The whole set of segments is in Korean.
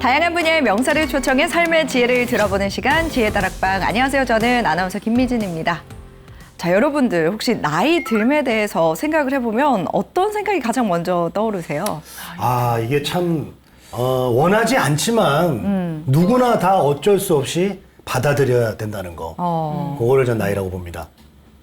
다양한 분야의 명사를 초청해 삶의 지혜를 들어보는 시간 지혜다락방. 안녕하세요. 저는 아나운서 김미진입니다. 자, 여러분들 혹시 나이 듦에 대해서 생각을 해보면 어떤 생각이 가장 먼저 떠오르세요? 아, 이게 참 원하지 않지만 누구나 다 어쩔 수 없이 받아들여야 된다는 거. 그거를 전 나이라고 봅니다.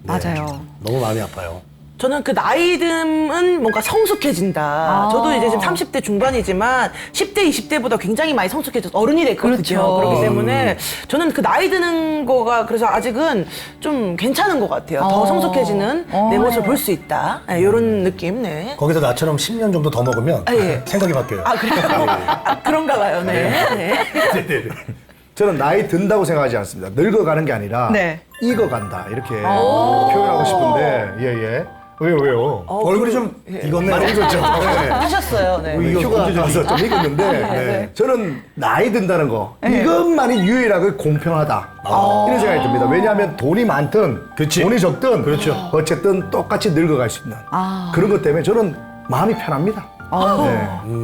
네. 맞아요. 너무 마음이 아파요. 저는 그 나이듦은 뭔가 성숙해진다. 저도 이제 지금 30대 중반이지만 10대, 20대보다 굉장히 많이 성숙해져서 어른이 됐거든요. 그렇죠. 그렇기 때문에 저는 그 나이 드는 거가 그래서 아직은 좀 괜찮은 것 같아요. 더 성숙해지는 내 모습을 볼 수 있다. 네, 이런 느낌. 네. 거기서 나처럼 10년 정도 더 먹으면 예. 생각이 바뀌어요. 아, 그래요? 아, 그런가 봐요. 네. 네. 저는 나이 든다고 생각하지 않습니다. 늙어가는 게 아니라 네. 익어간다 이렇게 표현하고 싶은데 예예. 왜요? 얼굴이 좀 익었네요. 많이 익었죠. 네. 하셨어요. 네. 이거 휴가 가서 좀 익었는데 네. 저는 나이 든다는 거 이것만이 유일하게 공평하다 이런 생각이 듭니다. 왜냐하면 돈이 많든 돈이 적든 그렇죠. 어쨌든 똑같이 늙어갈 수 있는 그런 것 때문에 저는 마음이 편합니다.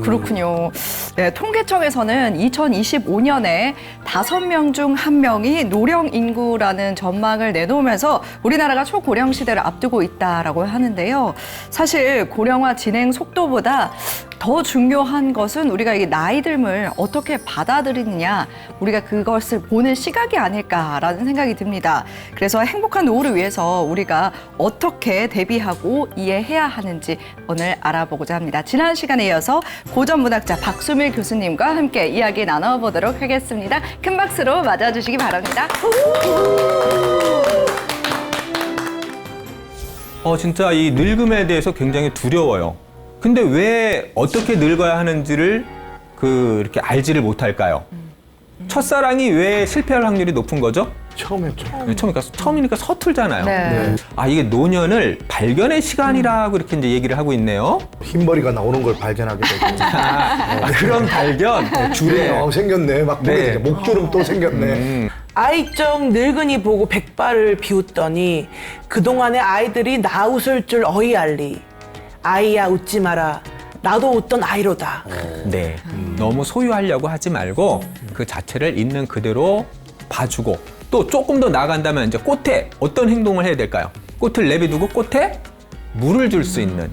그렇군요. 네, 통계청에서는 2025년에 5명 중 1명이 노령 인구라는 전망을 내놓으면서 우리나라가 초고령 시대를 앞두고 있다라고 하는데요. 사실 고령화 진행 속도보다 더 중요한 것은 우리가 이 나이 듦을 어떻게 받아들이느냐, 우리가 그것을 보는 시각이 아닐까라는 생각이 듭니다. 그래서 행복한 노후를 위해서 우리가 어떻게 대비하고 이해해야 하는지 오늘 알아보고자 합니다. 지난 시간에 이어서 고전문학자 박수밀 교수님과 함께 이야기 나눠보도록 하겠습니다. 큰 박수로 맞아주시기 바랍니다. 진짜 이 늙음에 대해서 굉장히 두려워요. 근데 왜 어떻게 늙어야 하는지를 이렇게 알지를 못할까요? 첫사랑이 왜 실패할 확률이 높은 거죠? 처음이니까 서툴잖아요. 네. 아, 이게 노년을 발견의 시간이라고 이렇게 이제 얘기를 하고 있네요. 흰머리가 나오는 걸 발견하게 되고 그런 발견. 줄이 생겼네. 막 보게 네. 되죠. 목주름 또 생겼네. 아이적 늙은이 보고 백발을 비웃더니 그동안의 아이들이 나 웃을 줄 어이알리. 아이야 웃지 마라. 나도 웃던 아이로다. 네. 너무 소유하려고 하지 말고 그 자체를 있는 그대로 봐주고 또 조금 더 나아간다면 이제 꽃에 어떤 행동을 해야 될까요? 꽃을 내비두고 꽃에 물을 줄 수 있는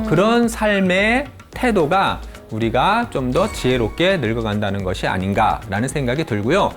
그런 삶의 태도가 우리가 좀 더 지혜롭게 늙어간다는 것이 아닌가라는 생각이 들고요.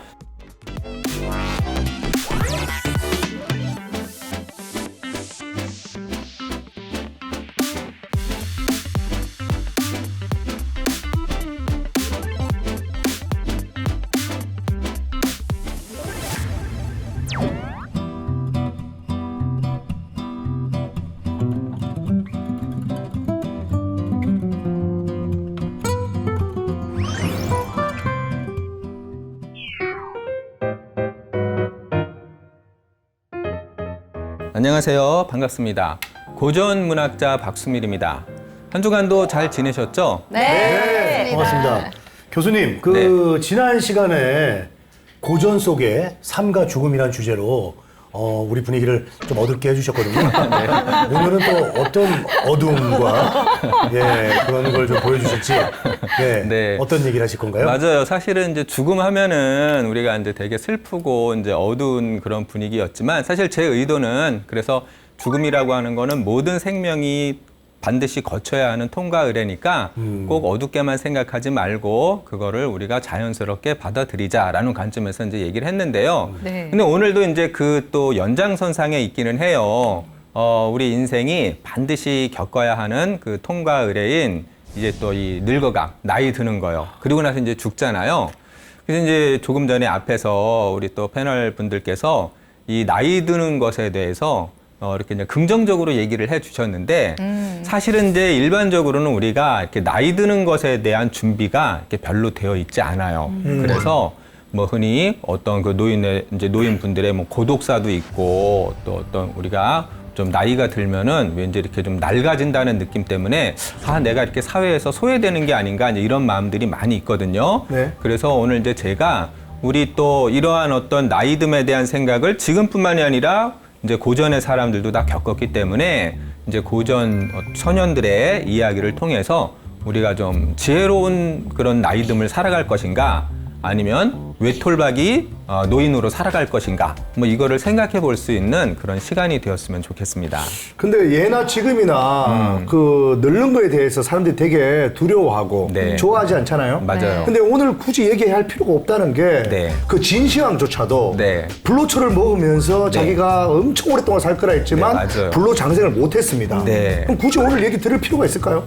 안녕하세요. 반갑습니다. 고전문학자 박수밀입니다. 한 주간도 잘 지내셨죠? 네. 고맙습니다. 교수님, 지난 시간에 고전 속의 삶과 죽음이라는 주제로 우리 분위기를 좀 어둡게 해주셨거든요. 오늘은 또 어떤 어두움과 그런 걸 좀 보여주실지 네. 어떤 얘기를 하실 건가요? 맞아요. 사실은 이제 죽음 하면은 우리가 이제 되게 슬프고 이제 어두운 그런 분위기였지만 사실 제 의도는 그래서 죽음이라고 하는 거는 모든 생명이 반드시 거쳐야 하는 통과 의례니까 꼭 어둡게만 생각하지 말고 그거를 우리가 자연스럽게 받아들이자라는 관점에서 이제 얘기를 했는데요. 네. 근데 오늘도 이제 그 또 연장선상에 있기는 해요. 우리 인생이 반드시 겪어야 하는 그 통과 의례인 이제 또 이 늙어감, 나이 드는 거요. 그리고 나서 이제 죽잖아요. 그래서 이제 조금 전에 앞에서 우리 또 패널 분들께서 이 나이 드는 것에 대해서 이렇게 이제 긍정적으로 얘기를 해 주셨는데 사실은 이제 일반적으로는 우리가 이렇게 나이 드는 것에 대한 준비가 이렇게 별로 되어 있지 않아요. 그래서 뭐 흔히 어떤 그 노인분들의 뭐 고독사도 있고 또 어떤 우리가 좀 나이가 들면은 왠지 이렇게 좀 낡아진다는 느낌 때문에 내가 이렇게 사회에서 소외되는 게 아닌가 이제 이런 마음들이 많이 있거든요. 네. 그래서 오늘 이제 제가 우리 또 이러한 어떤 나이듦에 대한 생각을 지금뿐만이 아니라 이제 고전의 사람들도 다 겪었기 때문에 이제 고전 선현들의 이야기를 통해서 우리가 좀 지혜로운 그런 나이듦을 살아갈 것인가, 아니면 외톨박이 노인으로 살아갈 것인가, 뭐 이거를 생각해 볼 수 있는 그런 시간이 되었으면 좋겠습니다. 근데 예나 지금이나 그 늙는 거에 대해서 사람들이 되게 두려워하고 네. 좋아하지 않잖아요. 맞아요. 근데 오늘 굳이 얘기할 필요가 없다는 게 네. 그 진시황조차도 네. 불로초를 먹으면서 네. 자기가 엄청 오랫동안 살 거라 했지만 네, 맞아요. 불로 장생을 못 했습니다. 네. 그럼 굳이 오늘 얘기 들을 필요가 있을까요?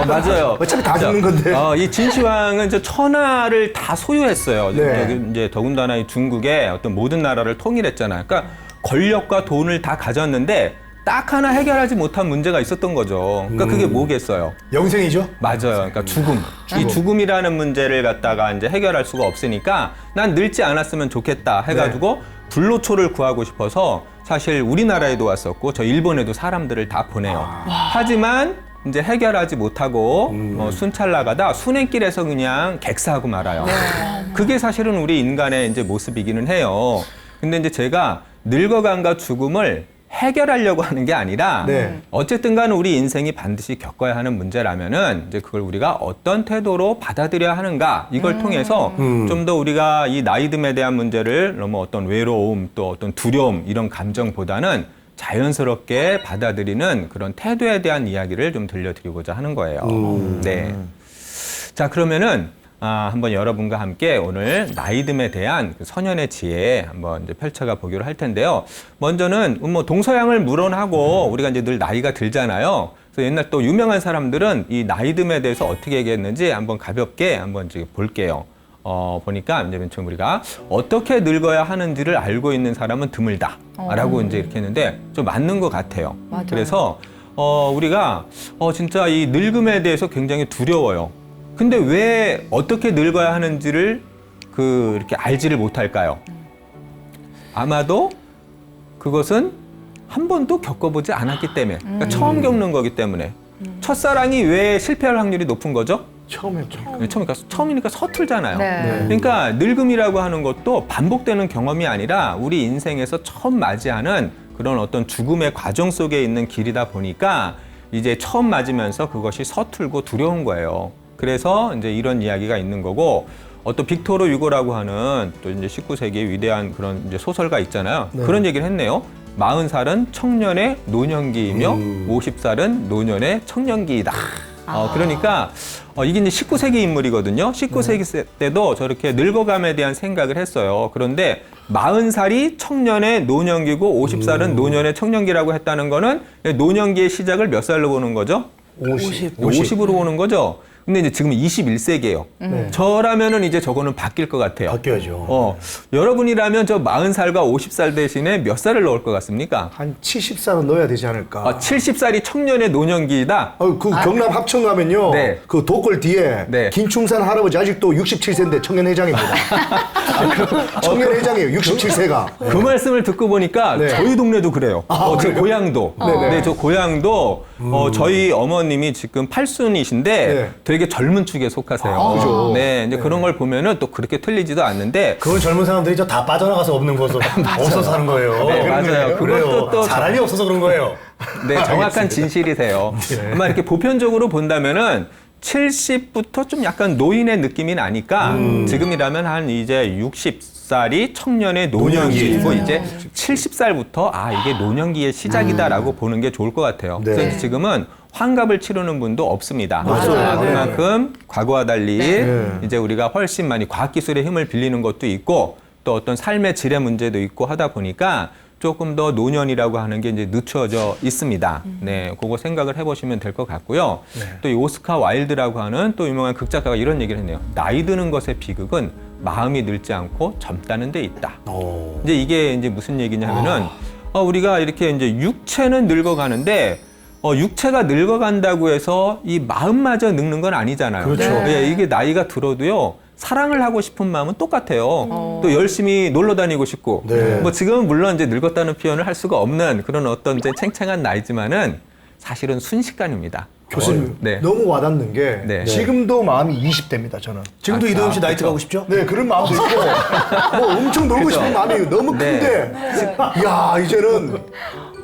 맞아요. 어차피 다 죽는 건데. 이 진시황은 저 천하를 다 소유했어요. 네. 저기 이제 더군다나 이 중국의 어떤 모든 나라를 통일했잖아요. 그러니까 권력과 돈을 다 가졌는데 딱 하나 해결하지 못한 문제가 있었던 거죠. 그러니까 그게 뭐겠어요? 영생이죠? 맞아요. 그러니까 죽음. 이 죽음이라는 문제를 갖다가 이제 해결할 수가 없으니까 난 늙지 않았으면 좋겠다 해가지고 불로초를 구하고 싶어서 사실 우리나라에도 왔었고 저 일본에도 사람들을 다 보내요. 하지만 이제 해결하지 못하고 순찰 나가다 순행길에서 그냥 객사하고 말아요. 그게 사실은 우리 인간의 이제 모습이기는 해요. 근데 이제 제가 늙어간과 죽음을 해결하려고 하는 게 아니라 네. 어쨌든 간 우리 인생이 반드시 겪어야 하는 문제라면은 이제 그걸 우리가 어떤 태도로 받아들여야 하는가 이걸 통해서 좀 더 우리가 이 나이듦에 대한 문제를 너무 어떤 외로움 또 어떤 두려움 이런 감정보다는 자연스럽게 받아들이는 그런 태도에 대한 이야기를 좀 들려드리고자 하는 거예요. 네. 자, 그러면은 한번 여러분과 함께 오늘 나이듦에 대한 그 선현의 지혜 한번 이제 펼쳐가 보기로 할 텐데요. 먼저는 뭐 동서양을 물어나고 우리가 이제 늘 나이가 들잖아요. 그래서 옛날 또 유명한 사람들은 이 나이듦에 대해서 어떻게 얘기했는지 한번 가볍게 한번 이제 볼게요. 보니까 이제 맨 처음 우리가 어떻게 늙어야 하는지를 알고 있는 사람은 드물다라고 이제 이렇게 했는데 좀 맞는 것 같아요. 맞아요. 그래서 우리가 진짜 이 늙음에 대해서 굉장히 두려워요. 근데 왜 어떻게 늙어야 하는지를 이렇게 알지를 못할까요? 아마도 그것은 한 번도 겪어보지 않았기 때문에, 그러니까 처음 겪는 거기 때문에. 첫사랑이 왜 실패할 확률이 높은 거죠? 처음이니까 서툴잖아요. 네. 그러니까 늙음이라고 하는 것도 반복되는 경험이 아니라 우리 인생에서 처음 맞이하는 그런 어떤 죽음의 과정 속에 있는 길이다 보니까 이제 처음 맞으면서 그것이 서툴고 두려운 거예요. 그래서 이제 이런 이야기가 있는 거고, 어떤 빅토르 유고라고 하는 또 이제 19세기의 위대한 그런 이제 소설가 있잖아요. 그런 얘기를 했네요. 40살은 청년의 노년기이며 50살은 노년의 청년기이다. 그러니까 이게 이제 19세기 인물이거든요. 19세기 때도 저렇게 늙어감에 대한 생각을 했어요. 그런데 40살이 청년의 노년기고 50살은 노년의 청년기라고 했다는 거는 노년기의 시작을 몇 살로 보는 거죠? 50으로 보는 거죠. 근데 이제 지금 21세기예요. 저라면은 이제 저거는 바뀔 것 같아요. 바뀌어야죠. 여러분이라면 저 40살과 50살 대신에 몇 살을 넣을 것 같습니까? 한 70살은 넣어야 되지 않을까. 70살이 청년의 노년기이다? 그 경남 합천 가면요. 네. 그 도골 뒤에 네. 김충산 할아버지 아직도 67세인데 청년회장입니다. 청년회장이에요. 67세가. 그 말씀을 듣고 보니까 네. 저희 동네도 그래요. 제 고향도. 네네. 네, 저 고향도 저희 어머님이 지금 8순이신데 네. 되게 젊은 축에 속하세요. 그죠. 네, 이제 그런 걸 보면은 또 그렇게 틀리지도 않는데 그건 젊은 사람들이 저 다 빠져나가서 없는 곳으로 없어서 하는 거예요. 네, 맞아요. 그래요. 그것도 또 사람이 없어서 그런 거예요. 네, 정확한 진실이세요. 아마 이렇게 보편적으로 본다면은 70부터 좀 약간 노인의 느낌이 나니까 지금이라면 한 이제 60살이 청년의 노년기이고 이제 70살부터 이게 노년기의 시작이다라고 보는 게 좋을 것 같아요. 네. 그래서 지금은 환갑을 치르는 분도 없습니다. 맞아요. 그만큼 과거와 달리 네. 이제 우리가 훨씬 많이 과학기술의 힘을 빌리는 것도 있고 또 어떤 삶의 질의 문제도 있고 하다 보니까 조금 더 노년이라고 하는 게 이제 늦춰져 있습니다. 네, 그거 생각을 해보시면 될 것 같고요. 또 이 오스카 와일드라고 하는 또 유명한 극작가가 이런 얘기를 했네요. 나이 드는 것의 비극은 마음이 늙지 않고 젊다는 데 있다. 이제 이게 이제 무슨 얘기냐면은 우리가 이렇게 이제 육체는 늙어가는데 육체가 늙어간다고 해서 이 마음마저 늙는 건 아니잖아요. 그렇죠. 예, 이게 나이가 들어도요. 사랑을 하고 싶은 마음은 똑같아요. 또 열심히 놀러 다니고 싶고. 네. 뭐 지금은 물론 이제 늙었다는 표현을 할 수가 없는 그런 어떤 이제 챙챙한 나이지만은 사실은 순식간입니다. 교수님 네. 너무 와닿는 게 네. 지금도 마음이 20대입니다. 저는. 지금도 이도영 씨 나이트 그쵸. 가고 싶죠? 네, 그런 마음도 있고, 뭐 엄청 놀고 싶은 마음이 너무 네. 큰데, 야, 이제는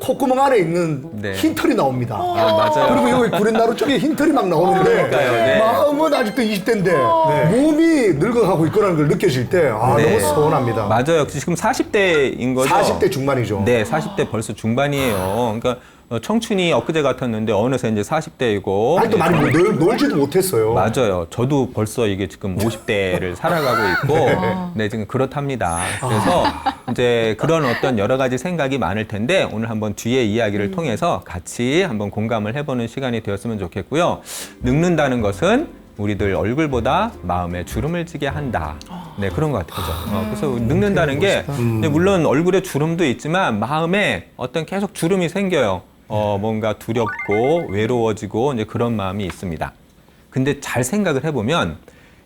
콧구멍 안에 있는 네. 흰털이 나옵니다. 맞아요. 그리고 여기 구렛나루 쪽에 흰털이 막 나오는데 그러니까요, 네. 마음은 아직도 20대인데 몸이 늙어가고 있거라는 걸 느껴질 때 네. 너무 서운합니다. 맞아요. 지금 40대인 거죠? 40대 중반이죠. 네, 40대 벌써 중반이에요. 그러니까 청춘이 엊그제 같았는데 어느새 이제 40대이고. 아직도 많이 놀지도 못했어요. 맞아요. 저도 벌써 이게 지금 50대를 살아가고 있고, 네, 지금 그렇답니다. 그래서 이제 그런 어떤 여러 가지 생각이 많을 텐데, 오늘 한번 뒤에 이야기를 통해서 같이 한번 공감을 해보는 시간이 되었으면 좋겠고요. 늙는다는 것은 우리들 얼굴보다 마음에 주름을 지게 한다. 네, 그런 것 같아요. 그래서 늙는다는 게, 물론 얼굴에 주름도 있지만 마음에 어떤 계속 주름이 생겨요. 뭔가 두렵고 외로워지고 이제 그런 마음이 있습니다. 근데 잘 생각을 해보면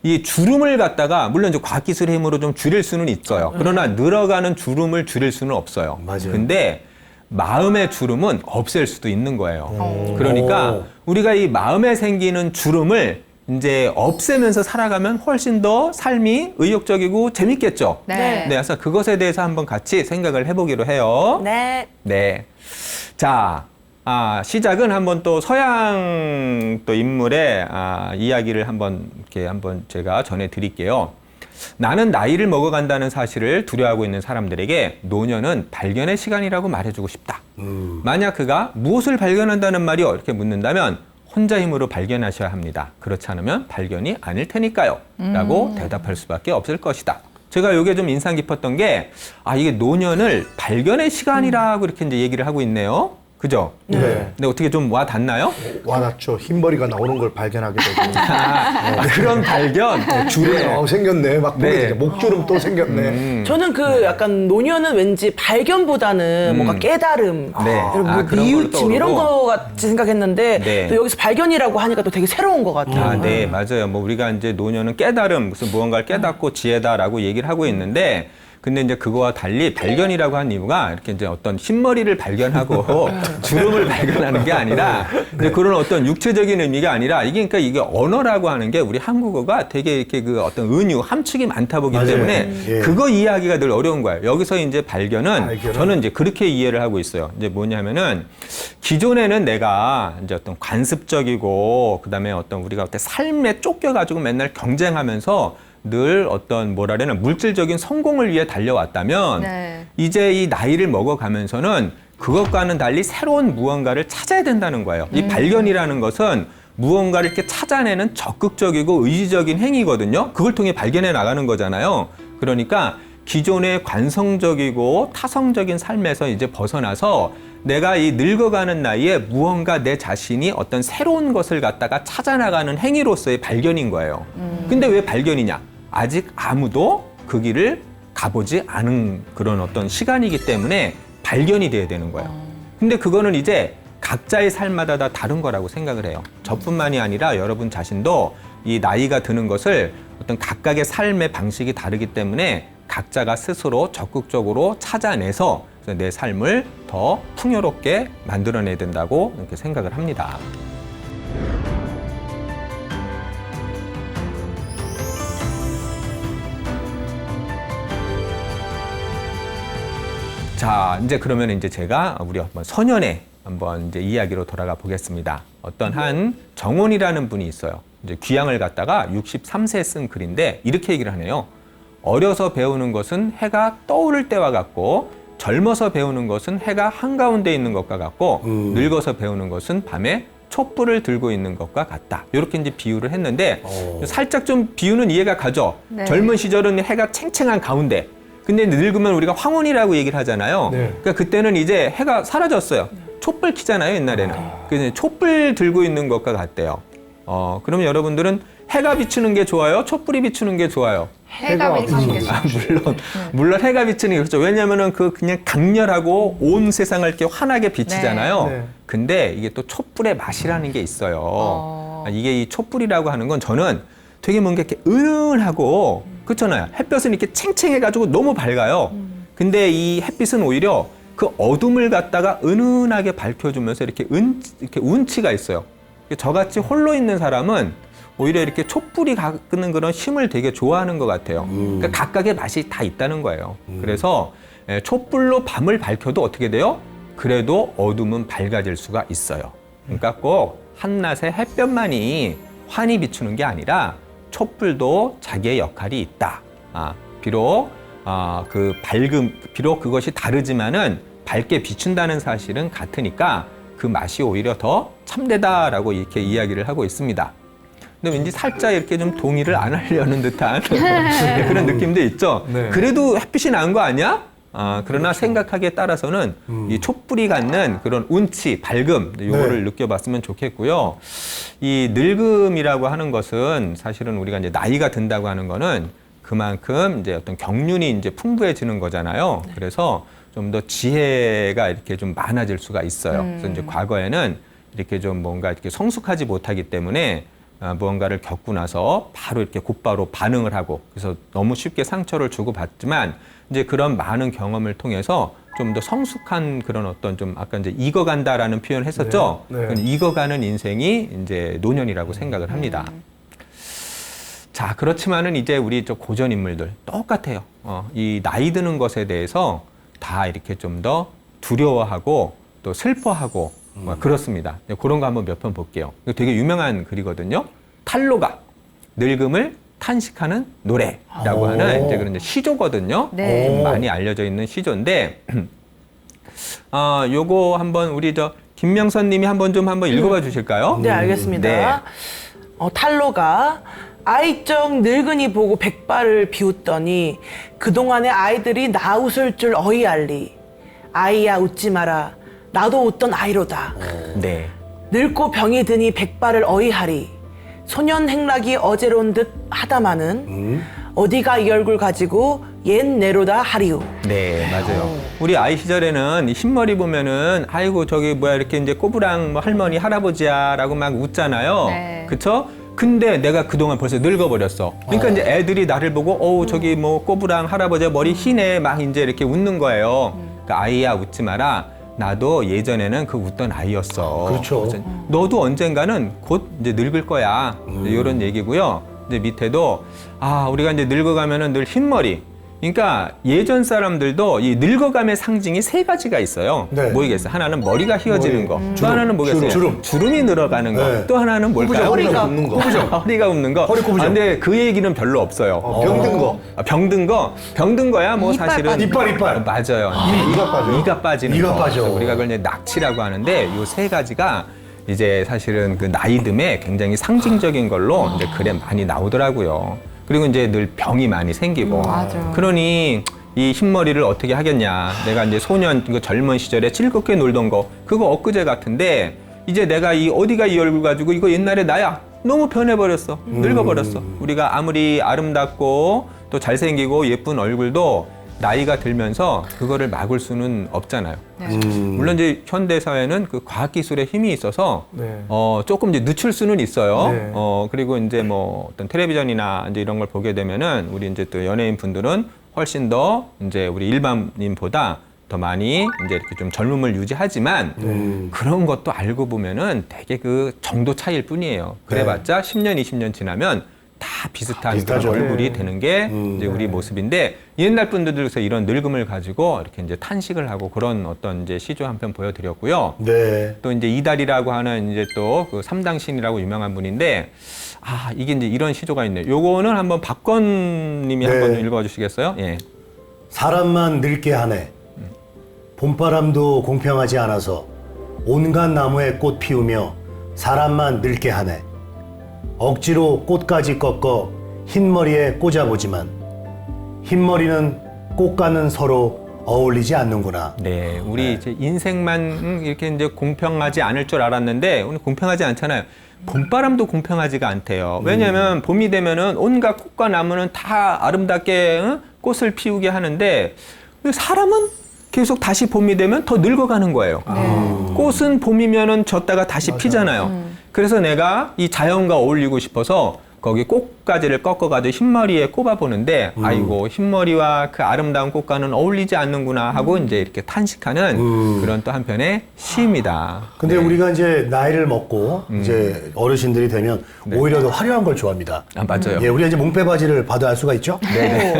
이 주름을 갖다가 물론 이제 과학기술의 힘으로 좀 줄일 수는 있어요. 그러나 늘어가는 주름을 줄일 수는 없어요. 맞아요. 근데 마음의 주름은 없앨 수도 있는 거예요. 그러니까 우리가 이 마음에 생기는 주름을 이제 없애면서 살아가면 훨씬 더 삶이 의욕적이고 재밌겠죠. 네. 그래서 그것에 대해서 한번 같이 생각을 해보기로 해요. 네. 네. 자, 시작은 한번 또 서양 또 인물의 이야기를 한번 제가 전해드릴게요. 나는 나이를 먹어간다는 사실을 두려워하고 있는 사람들에게 노년은 발견의 시간이라고 말해주고 싶다. 만약 그가 무엇을 발견한다는 말이요? 이렇게 묻는다면 혼자 힘으로 발견하셔야 합니다. 그렇지 않으면 발견이 아닐 테니까요. 라고 대답할 수밖에 없을 것이다. 제가 이게 좀 인상 깊었던 게, 이게 노년을 발견의 시간이라고 이렇게 이제 얘기를 하고 있네요. 그죠? 네. 근데 어떻게 좀 와 닿나요? 와닿죠. 흰머리가 나오는 걸 발견하게 되고. 그런 발견. 주름이 생겼네. 막 보게 네. 되죠. 목주름 또 생겼네. 저는 그 약간 노년은 왠지 발견보다는 뭔가 깨달음, 네. 그리고 뭐 그런 걸로 뉘우침 이런 떠오르고. 거 같이 생각했는데 네. 또 여기서 발견이라고 하니까 또 되게 새로운 것 같아요. 네, 맞아요. 뭐 우리가 이제 노년은 깨달음, 무슨 무언가를 깨닫고 지혜다라고 얘기를 하고 있는데, 근데 이제 그거와 달리 발견이라고 한 이유가 이렇게 이제 어떤 흰머리를 발견하고 주름을 발견하는 게 아니라 이제 그런 어떤 육체적인 의미가 아니라 이게 그러니까 이게 언어라고 하는 게 우리 한국어가 되게 이렇게 그 어떤 은유, 함축이 많다 보기 맞아요. 때문에 예. 그거 이해하기가 늘 어려운 거예요. 여기서 이제 발견은 발견은? 저는 이제 그렇게 이해를 하고 있어요. 이제 뭐냐면은 기존에는 내가 이제 어떤 관습적이고 그다음에 어떤 우리가 어떤 삶에 쫓겨가지고 맨날 경쟁하면서 늘 어떤 뭐라래나 물질적인 성공을 위해 달려왔다면 네. 이제 이 나이를 먹어가면서는 그것과는 달리 새로운 무언가를 찾아야 된다는 거예요. 이 발견이라는 것은 무언가를 이렇게 찾아내는 적극적이고 의지적인 행위거든요. 그걸 통해 발견해 나가는 거잖아요. 그러니까 기존의 관성적이고 타성적인 삶에서 이제 벗어나서 내가 이 늙어가는 나이에 무언가 내 자신이 어떤 새로운 것을 갖다가 찾아나가는 행위로서의 발견인 거예요. 근데 왜 발견이냐? 아직 아무도 그 길을 가보지 않은 그런 어떤 시간이기 때문에 발견이 돼야 되는 거예요. 근데 그거는 이제 각자의 삶마다 다 다른 거라고 생각을 해요. 저뿐만이 아니라 여러분 자신도 이 나이가 드는 것을 어떤 각각의 삶의 방식이 다르기 때문에 각자가 스스로 적극적으로 찾아내서 내 삶을 더 풍요롭게 만들어내야 된다고 이렇게 생각을 합니다. 자, 이제 그러면 이제 제가 우리 한번 소년의 한번 이제 이야기로 돌아가 보겠습니다. 어떤 한 정원이라는 분이 있어요. 이제 귀향을 갔다가 63세에 쓴 글인데 이렇게 얘기를 하네요. 어려서 배우는 것은 해가 떠오를 때와 같고 젊어서 배우는 것은 해가 한가운데 있는 것과 같고 늙어서 배우는 것은 밤에 촛불을 들고 있는 것과 같다. 이렇게 이제 비유를 했는데 살짝 좀 비유는 이해가 가죠. 네. 젊은 시절은 해가 챙챙한 가운데. 근데 늙으면 우리가 황혼이라고 얘기를 하잖아요. 네. 그러니까 그때는 이제 해가 사라졌어요. 촛불 켜잖아요, 옛날에는. 그래서 촛불 들고 있는 것과 같대요. 그러면 여러분들은 해가 비추는 게 좋아요? 촛불이 비추는 게 좋아요? 해가 비치겠죠. 물론 해가 비추는 게 그렇죠. 왜냐면은 그 그냥 강렬하고 온 세상을 이렇게 환하게 비치잖아요. 네. 근데 이게 또 촛불의 맛이라는 게 있어요. 이게 이 촛불이라고 하는 건 저는 되게 뭔가 이렇게 은은하고 그렇잖아요. 햇볕은 이렇게 챙챙해가지고 너무 밝아요. 근데 이 햇빛은 오히려 그 어둠을 갖다가 은은하게 밝혀주면서 이렇게 운치가 있어요. 저같이 홀로 있는 사람은 오히려 이렇게 촛불이 갖는 그런 힘을 되게 좋아하는 것 같아요. 그러니까 각각의 맛이 다 있다는 거예요. 그래서 촛불로 밤을 밝혀도 어떻게 돼요? 그래도 어둠은 밝아질 수가 있어요. 그러니까 꼭 한낮의 햇볕만이 환히 비추는 게 아니라 촛불도 자기의 역할이 있다. 비록 그것이 다르지만은 밝게 비춘다는 사실은 같으니까 그 맛이 오히려 더 참되다라고 이렇게 이야기를 하고 있습니다. 근데 왠지 살짝 이렇게 좀 동의를 안 하려는 듯한 그런 느낌도 있죠. 네. 그래도 햇빛이 나은 거 아니야? 그러나 생각하기에 따라서는 이 촛불이 갖는 그런 운치, 밝음, 요거를 느껴봤으면 좋겠고요. 이 늙음이라고 하는 것은 사실은 우리가 이제 나이가 든다고 하는 거는 그만큼 이제 어떤 경륜이 이제 풍부해지는 거잖아요. 그래서 좀 더 지혜가 이렇게 좀 많아질 수가 있어요. 그래서 이제 과거에는 이렇게 좀 뭔가 이렇게 성숙하지 못하기 때문에 무언가를 겪고 나서 바로 이렇게 곧바로 반응을 하고 그래서 너무 쉽게 상처를 주고받지만 이제 그런 많은 경험을 통해서 좀 더 성숙한 그런 어떤 좀 아까 이제 익어간다라는 표현을 했었죠. 네. 그건 익어가는 인생이 이제 노년이라고 생각을 합니다. 자, 그렇지만은 이제 우리 저 고전 인물들 똑같아요. 이 나이 드는 것에 대해서 다 이렇게 좀 더 두려워하고 또 슬퍼하고 그렇습니다. 그런 거 한번 몇 편 볼게요. 이거 되게 유명한 글이거든요. 탈로가 늙음을 탄식하는 노래라고 하는 이제 그런 시조거든요. 네. 좀 많이 알려져 있는 시조인데, 요거 한번 우리 저 김명선님이 한번 읽어봐 주실까요? 네, 알겠습니다. 네. 탈로가 아이적 늙은이 보고 백발을 비웃더니 그동안의 아이들이 나 웃을 줄 어이알리. 아이야 웃지 마라. 나도 웃던 아이로다. 네. 늙고 병이 드니 백발을 어이하리. 소년 행락이 어제로운 듯 하다마는 어디가 이 얼굴 가지고 옛 내로다 하리우. 네, 맞아요. 우리 아이 시절에는 이 흰머리 보면은 아이고 저기 뭐야 이렇게 이제 꼬부랑 뭐 할머니 할아버지야라고 막 웃잖아요. 네. 그쵸? 근데 내가 그동안 벌써 늙어버렸어. 그러니까 이제 애들이 나를 보고 어우 저기 뭐 꼬부랑 할아버지 머리 흰해 막 이제 이렇게 웃는 거예요. 그러니까 아이야 웃지 마라. 나도 예전에는 그 웃던 아이였어. 그렇죠. 그래서 너도 언젠가는 곧 이제 늙을 거야. 이런 얘기고요. 이제 밑에도 우리가 이제 늙어가면은 늘 흰머리. 그러니까 예전 사람들도 이 늙어감의 상징이 세 가지가 있어요. 네. 뭐겠어요? 하나는 머리가 휘어지는 거. 또 주름, 하나는 뭐겠어요? 주름이 늘어가는 거. 네. 또 하나는 뭘까요? 허리가 굽는 거. 허리가 굽는 거. 허리 굽으죠. 근데 그 얘기는 별로 없어요. 병든 거. 병든 거. 병든 거야 뭐 이빨 사실은. 이빨. 맞아요. 이가 빠져. 이가 빠지는 이가 거. 빠져. 그래서 우리가 그걸 이제 낙치라고 하는데 이 세 가지가 이제 사실은 그 나이듦에 굉장히 상징적인 걸로 이제 글에 많이 나오더라고요. 그리고 이제 늘 병이 많이 생기고. 맞아요. 그러니 이 흰머리를 어떻게 하겠냐. 내가 이제 소년, 그 젊은 시절에 즐겁게 놀던 거, 그거 엊그제 같은데, 이제 내가 이 어디가 이 얼굴 가지고 이거 옛날에 나야. 너무 변해버렸어. 늙어버렸어. 우리가 아무리 아름답고 또 잘생기고 예쁜 얼굴도 나이가 들면서 그거를 막을 수는 없잖아요. 네. 물론 이제 현대 사회는 그 과학기술의 힘이 있어서 네. 조금 이제 늦출 수는 있어요. 네. 그리고 이제 뭐 어떤 텔레비전이나 이제 이런 걸 보게 되면은 우리 이제 또 연예인 분들은 훨씬 더 이제 우리 일반인보다 더 많이 이제 이렇게 좀 젊음을 유지하지만 그런 것도 알고 보면은 되게 그 정도 차이일 뿐이에요. 그래봤자 10년, 20년 지나면 다 비슷한 비슷하죠. 그런 얼굴이 되는 게 이제 우리 모습인데 옛날 분들께서 이런 늙음을 가지고 이렇게 이제 탄식을 하고 그런 어떤 이제 시조 한 편 보여드렸고요. 네. 또 이제 이달이라고 하는 이제 또 그 삼당신이라고 유명한 분인데 이게 이제 이런 시조가 있네요. 요거는 한번 박건님이 네. 한번 좀 읽어주시겠어요? 예. 사람만 늙게 하네. 봄바람도 공평하지 않아서 온갖 나무에 꽃 피우며 사람만 늙게 하네. 억지로 꽃까지 꺾어 흰머리에 꽂아보지만 흰머리는 꽃과는 서로 어울리지 않는구나. 네, 우리 이제 인생만 이렇게 이제 공평하지 않을 줄 알았는데 오늘 공평하지 않잖아요. 봄바람도 공평하지가 않대요. 왜냐하면 봄이 되면은 온갖 꽃과 나무는 다 아름답게 꽃을 피우게 하는데 사람은 계속 다시 봄이 되면 더 늙어가는 거예요. 꽃은 봄이면은 졌다가 다시 피잖아요. 그래서 내가 이 자연과 어울리고 싶어서 거기 꼭 꽃가지를 꺾어가지고 흰머리에 꼽아보는데 아이고 흰머리와 그 아름다운 꽃과는 어울리지 않는구나 하고 이제 이렇게 탄식하는 그런 또 한편의 시입니다. 근데 우리가 이제 나이를 먹고 이제 어르신들이 되면 오히려 더 화려한 걸 좋아합니다. 아, 맞아요. 예, 우리가 이제 몽빼바지를 봐도 알 수가 있죠.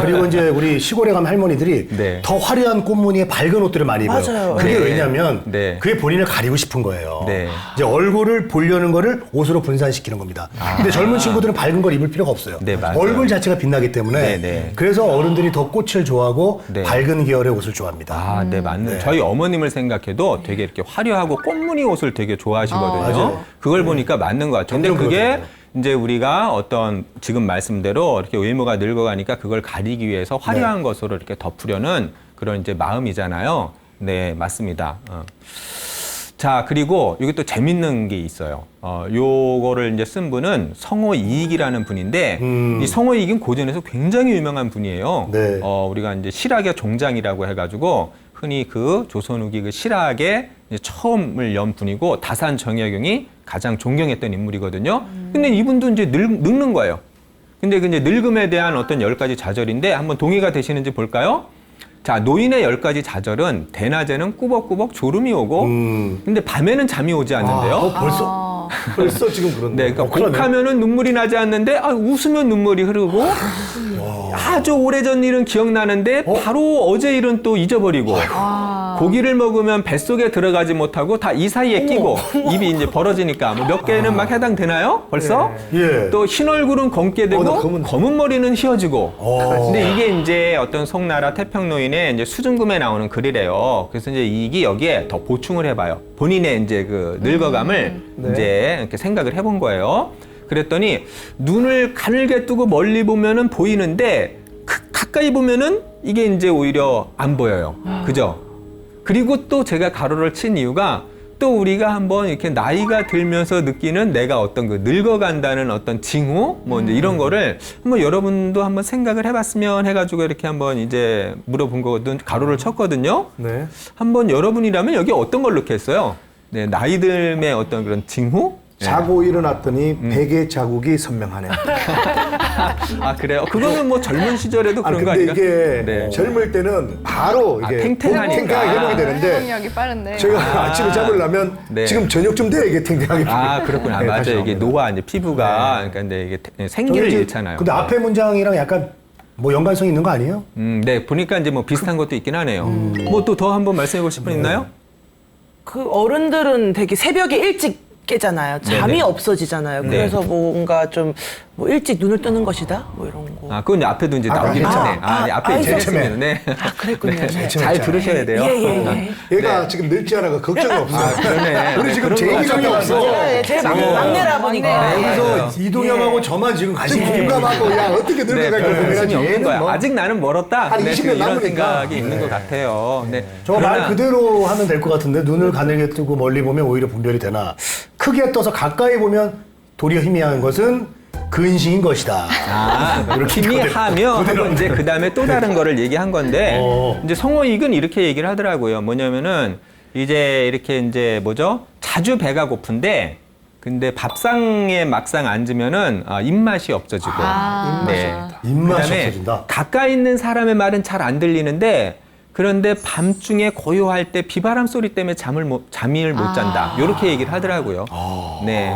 그리고 이제 우리 시골에 가면 할머니들이 네. 더 화려한 꽃무늬의 밝은 옷들을 많이 입어요. 맞아요. 그게 네. 왜냐면 네. 그게 본인을 가리고 싶은 거예요. 네. 이제 얼굴을 보려는 거를 옷으로 분산시키는 겁니다. 근데 젊은 친구들은 밝은 걸 입을 필요가 없어요. 네, 맞아요. 얼굴 자체가 빛나기 때문에 네, 네. 그래서 어른들이 더 꽃을 좋아하고 네. 밝은 계열의 옷을 좋아합니다. 아, 네, 맞네. 저희 어머님을 생각해도 되게 이렇게 화려하고 꽃무늬 옷을 되게 좋아하시거든요. 맞아요. 그걸 보니까 맞는 것 같아요. 근데 점점 그게 그렇더라고요. 이제 우리가 어떤 지금 말씀대로 이렇게 외모가 늙어가니까 그걸 가리기 위해서 화려한 것으로 이렇게 덮으려는 그런 이제 마음이잖아요. 네, 맞습니다. 자, 그리고 이게 또 재밌는 게 있어요. 요거를 이제 쓴 분은 성호이익이라는 분인데, 이 성호이익은 고전에서 굉장히 유명한 분이에요. 네. 우리가 이제 실학의 종장이라고 해가지고, 흔히 그 조선 후기 그 실학에 이제 처음을 연 분이고, 다산 정약용이 가장 존경했던 인물이거든요. 근데 이분도 이제 늙는 거예요. 근데 그 이제 늙음에 대한 어떤 10가지 좌절인데, 한번 동의가 되시는지 볼까요? 자, 노인의 10가지 좌절은 대낮에는 꾸벅꾸벅 졸음이 오고, 근데 밤에는 잠이 오지 않는데요. 벌써 지금 그런데. 네, 그러니까 그러네. 곡하면은 눈물이 나지 않는데, 웃으면 눈물이 흐르고, 아주 오래전 일은 기억나는데, 바로 어제 일은 또 잊어버리고, 고기를 먹으면 뱃속에 들어가지 못하고 다 이 사이에 끼고, 입이 이제 벌어지니까, 뭐 몇 개는 막 해당되나요? 벌써? 예. 또 흰 얼굴은 검게 되고, 나 검은- 검은 머리는 휘어지고. 근데 이게 이제 어떤 송나라 태평노인의 이제 수증금에 나오는 글이래요. 그래서 이제 이게 여기에 더 보충을 해봐요. 본인의 이제 그 늙어감을 이제 이렇게 생각을 해본 거예요. 그랬더니 눈을 가늘게 뜨고 멀리 보면은 보이는데 가까이 보면은 이게 이제 오히려 안 보여요. 그죠? 그리고 또 제가 가로를 친 이유가 또 우리가 한번 이렇게 나이가 들면서 느끼는 내가 어떤 그 늙어간다는 어떤 징후 뭐 이제 이런 거를 한번 여러분도 한번 생각을 해봤으면 해가지고 이렇게 한번 이제 물어본 거거든. 가로를 쳤거든요. 네. 한번 여러분이라면 여기 어떤 걸 넣겠어요? 네, 나이 듦의 어떤 그런 징후? 네. 자고 일어났더니 베개 자국이 선명하네요. 아, 그래요? 그거는 뭐 젊은 시절에도 그런 거 근데 아닌가? 이게 네. 젊을 때는 바로 이게 탱탱하니까. 탱탱하게 회복이 되는데 회복력이 빠른데. 제가 아침에 잡으려면 네. 지금 저녁쯤 돼야 이게 탱탱하게 아, 그렇구나. 네, 다시 맞아요. 이게 나옵니다. 노화, 이제 피부가. 그러니까 근데 이게 생기를 이제 잃잖아요. 근데 앞에 문장이랑 약간 뭐 연관성이 있는 거 아니에요? 네, 보니까 이제 뭐 비슷한 것도 있긴 하네요. 뭐 또 더 한번 말씀해 보실 분 있나요? 그 어른들은 되게 새벽에 일찍 깨잖아요. 잠이 네네. 없어지잖아요. 그래서 뭔가 좀 뭐 일찍 눈을 뜨는 것이다? 뭐 이런 거. 아, 그건 이제 앞에도 이제 나오긴 그렇죠. 했네. 네, 앞에 이제 제침에. 했습니다. 네. 아, 그랬군요. 네. 잘 들으셔야 돼요. 얘가 지금 늙지 않아가 걱정이 없어요. 그러네. 우리 지금 그런 거 제기정이 같아요. 없어. 네, 제일 막내라 보니까. 네, 그래서 맞아요. 이동엽하고 저만 지금 관심이 지금 공감하고 야 어떻게 네, 늙어갈까 별 관심이 고민하지. 없는 얘는 거야. 뭐 아직 나는 멀었다. 한 네, 20년 이런 남으니까. 생각이 있는 것 같아요. 네. 저 말 그러나- 그대로 하면 될 것 같은데 눈을 가늘게 뜨고 멀리 보면 오히려 분별이 되나 크게 떠서 가까이 보면 도리어 희미한 것은 근시인 것이다. 이렇게 희미하며 그대로 하고 이제 그 다음에 또 다른 거를 얘기한 건데 이제 성호익은 이렇게 얘기를 하더라고요. 뭐냐면은 이제 이렇게 이제 뭐죠? 자주 배가 고픈데 근데 밥상에 막상 앉으면은 입맛이 없어지고 네. 입맛이 그다음에 없어진다. 가까이 있는 사람의 말은 잘 안 들리는데 그런데 밤중에 고요할 때 비바람 소리 때문에 잠을 못 잔다. 이렇게 얘기를 하더라고요. 네.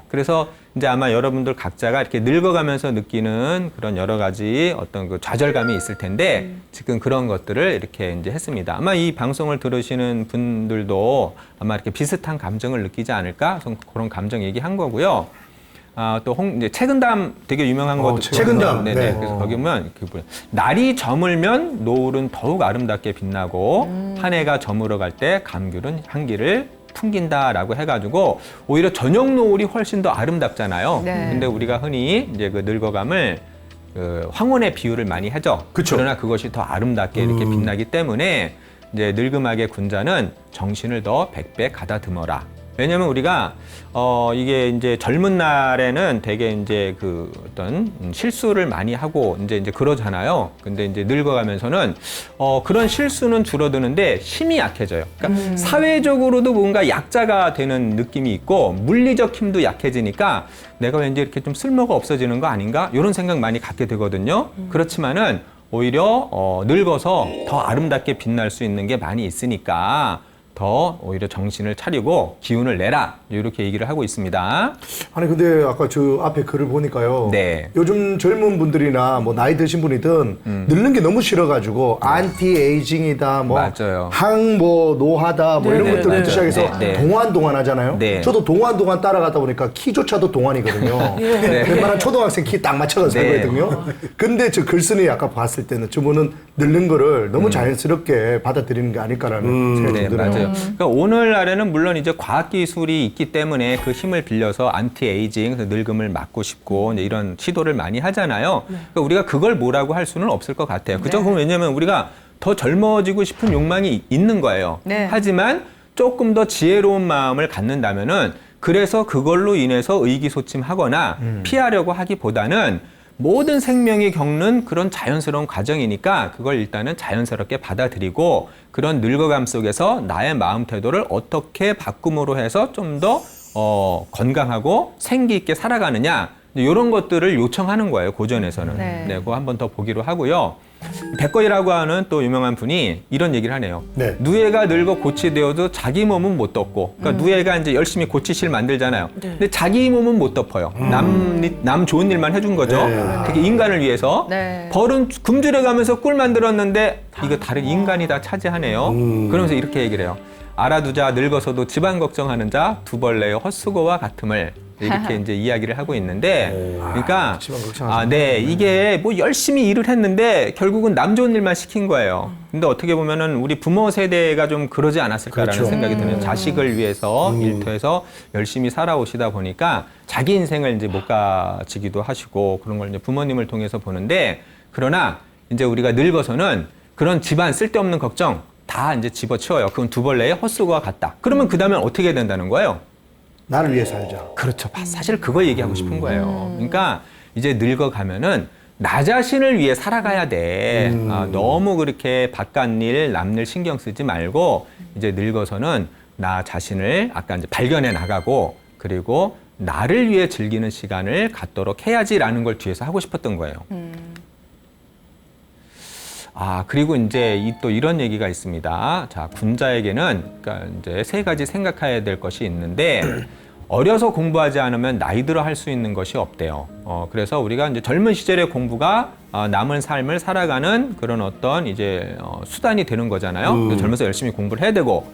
그래서 이제 아마 여러분들 각자가 이렇게 늙어가면서 느끼는 그런 여러 가지 어떤 그 좌절감이 있을 텐데 지금 그런 것들을 이렇게 이제 했습니다. 아마 이 방송을 들으시는 분들도 아마 이렇게 비슷한 감정을 느끼지 않을까? 그런 감정 얘기한 거고요. 또 이제 책은담 되게 유명한 것도 책은담. 네네. 네. 그래서 거기 보면 날이 저물면 노을은 더욱 아름답게 빛나고 한 해가 저물어 갈 때 감귤은 향기를 풍긴다라고 해가지고 오히려 저녁 노을이 훨씬 더 아름답잖아요. 네. 근데 우리가 흔히 이제 그 늙어감을 그 황혼의 비유를 많이 하죠. 그쵸. 그러나 그것이 더 아름답게 이렇게 빛나기 때문에 이제 늙음하게 군자는 정신을 더 백배 가다듬어라. 왜냐하면 우리가 이게 이제 젊은 날에는 되게 이제 그 어떤 실수를 많이 하고 이제 그러잖아요. 근데 이제 늙어가면서는 그런 실수는 줄어드는데 힘이 약해져요. 그러니까 사회적으로도 뭔가 약자가 되는 느낌이 있고 물리적 힘도 약해지니까 내가 왠지 이렇게 좀 쓸모가 없어지는 거 아닌가? 이런 생각 많이 갖게 되거든요. 그렇지만은 오히려 늙어서 더 아름답게 빛날 수 있는 게 많이 있으니까 더 오히려 정신을 차리고 기운을 내라 이렇게 얘기를 하고 있습니다. 아니 근데 아까 저 앞에 글을 보니까요. 네. 요즘 젊은 분들이나 뭐 나이 드신 분이든 늙는 게 너무 싫어가지고 안티 에이징이다, 뭐 맞아요. 항뭐 노하다, 뭐 이런 네, 것들부터 네, 시작해서 네. 동안 하잖아요. 네. 저도 동안 따라가다 보니까 키조차도 동안이거든요. 웬만한 초등학생 키 딱 맞춰서 네. 살거든요. 근데 저 글쓴이 아까 봤을 때는 저분은 늙는 거를 너무 자연스럽게 받아들이는 게 아닐까라는 생각이 네, 들어요. 맞아요. 그러니까 오늘날에는 물론 이제 과학기술이 있기 때문에 그 힘을 빌려서 안티에이징, 그래서 늙음을 막고 싶고 이제 이런 시도를 많이 하잖아요. 그러니까 우리가 그걸 뭐라고 할 수는 없을 것 같아요. 그죠? 그럼 왜냐면 우리가 더 젊어지고 싶은 욕망이 있는 거예요. 네. 하지만 조금 더 지혜로운 마음을 갖는다면은 그래서 그걸로 인해서 의기소침하거나 피하려고 하기보다는 모든 생명이 겪는 그런 자연스러운 과정이니까 그걸 일단은 자연스럽게 받아들이고 그런 늙어감 속에서 나의 마음 태도를 어떻게 바꿈으로 해서 좀 더 건강하고 생기 있게 살아가느냐 이런 것들을 요청하는 거예요. 고전에서는. 네. 네, 그거 한번 더 보기로 하고요. 백거이라고 하는 또 유명한 분이 이런 얘기를 하네요. 네. 누에가 늙어 고치되어도 자기 몸은 못 덮고, 그러니까 누에가 이제 열심히 고치실 만들잖아요. 근데 자기 몸은 못 덮어요. 남 좋은 일만 해준 거죠. 특히 인간을 위해서. 네. 벌은 금줄에 가면서 꿀 만들었는데 이거 다른 인간이 다 차지하네요. 그러면서 이렇게 얘기를 해요. 알아두자 늙어서도 집안 걱정하는 자 두 벌레의 헛수고와 같음을 이렇게 이제 이야기를 하고 있는데, 그러니까 네, 이게 뭐 열심히 일을 했는데 결국은 남 좋은 일만 시킨 거예요. 근데 어떻게 보면은 우리 부모 세대가 좀 그러지 않았을까라는 그렇죠. 생각이 드네요. 자식을 위해서 일터에서 열심히 살아오시다 보니까 자기 인생을 이제 못 가지기도 하시고 그런 걸 이제 부모님을 통해서 보는데, 그러나 이제 우리가 늙어서는 그런 집안 쓸데없는 걱정 다 이제 집어치워요. 그건 두 벌레의 헛수고와 같다. 그러면 그 다음엔 어떻게 된다는 거예요? 나를 위해 살자. 그렇죠. 사실 그거 얘기하고 싶은 거예요. 그러니까 이제 늙어가면은 나 자신을 위해 살아가야 돼. 너무 그렇게 바깥일, 남일 신경 쓰지 말고 이제 늙어서는 나 자신을 아까 이제 발견해 나가고 그리고 나를 위해 즐기는 시간을 갖도록 해야지라는 걸 뒤에서 하고 싶었던 거예요. 그리고 이제 또 이런 얘기가 있습니다. 자, 군자에게는 그러니까 이제 세 가지 생각해야 될 것이 있는데, 어려서 공부하지 않으면 나이 들어 할 수 있는 것이 없대요. 그래서 우리가 이제 젊은 시절의 공부가 남은 삶을 살아가는 그런 어떤 이제 수단이 되는 거잖아요. 그래서 젊어서 열심히 공부를 해야 되고,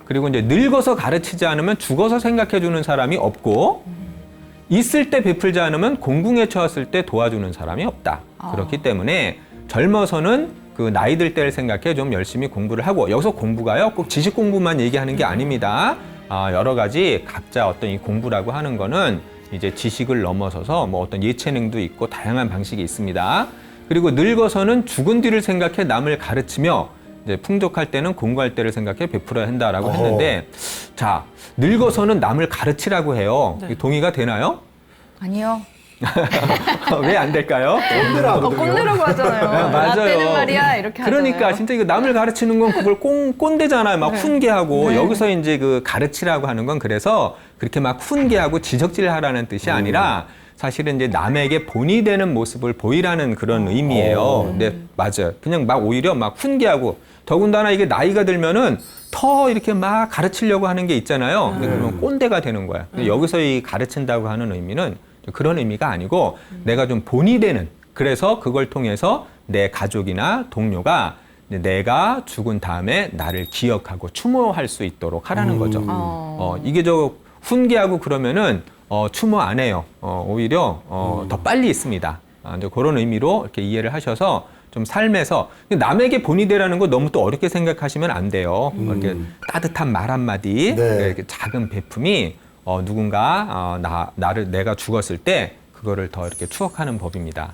그리고 이제 늙어서 가르치지 않으면 죽어서 생각해 주는 사람이 없고, 있을 때 베풀지 않으면 공궁에 처했을 때 도와주는 사람이 없다. 그렇기 때문에 젊어서는 그 나이 들 때를 생각해 좀 열심히 공부를 하고, 여기서 공부가요 꼭 지식 공부만 얘기하는 게 아닙니다. 여러 가지 각자 어떤 이 공부라고 하는 거는 이제 지식을 넘어서서 뭐 어떤 예체능도 있고 다양한 방식이 있습니다. 그리고 늙어서는 죽은 뒤를 생각해 남을 가르치며, 이제 풍족할 때는 공부할 때를 생각해 베풀어야 한다라고 했는데, 자, 늙어서는 남을 가르치라고 해요. 동의가 되나요? 아니요. 왜 안 될까요? 꼰대라고 하잖아요. 네, 맞아요. 나 때는 말이야 이렇게 하잖아요. 그러니까 진짜 이거 남을 가르치는 건 그걸 꼰대잖아요. 막 훈계하고. 여기서 이제 그 가르치라고 하는 건 그래서 그렇게 막 훈계하고 지적질하라는 뜻이 아니라 사실은 이제 남에게 본이 되는 모습을 보이라는 그런 의미예요. 네, 맞아요. 그냥 막 오히려 막 훈계하고, 더군다나 이게 나이가 들면은 더 이렇게 막 가르치려고 하는 게 있잖아요. 근데 그러면 꼰대가 되는 거야. 근데 여기서 이 가르친다고 하는 의미는 그런 의미가 아니고 내가 좀 본이 되는, 그래서 그걸 통해서 내 가족이나 동료가 내가 죽은 다음에 나를 기억하고 추모할 수 있도록 하라는 거죠. 이게 저 훈계하고 그러면은 추모 안 해요. 오히려 더 빨리 있습니다. 이제 그런 의미로 이렇게 이해를 하셔서 좀 삶에서 남에게 본이 되라는 거 너무 또 어렵게 생각하시면 안 돼요. 이렇게 따뜻한 말 한마디, 이렇게 작은 베품이 누군가 나를 내가 죽었을 때 그거를 더 이렇게 추억하는 법입니다.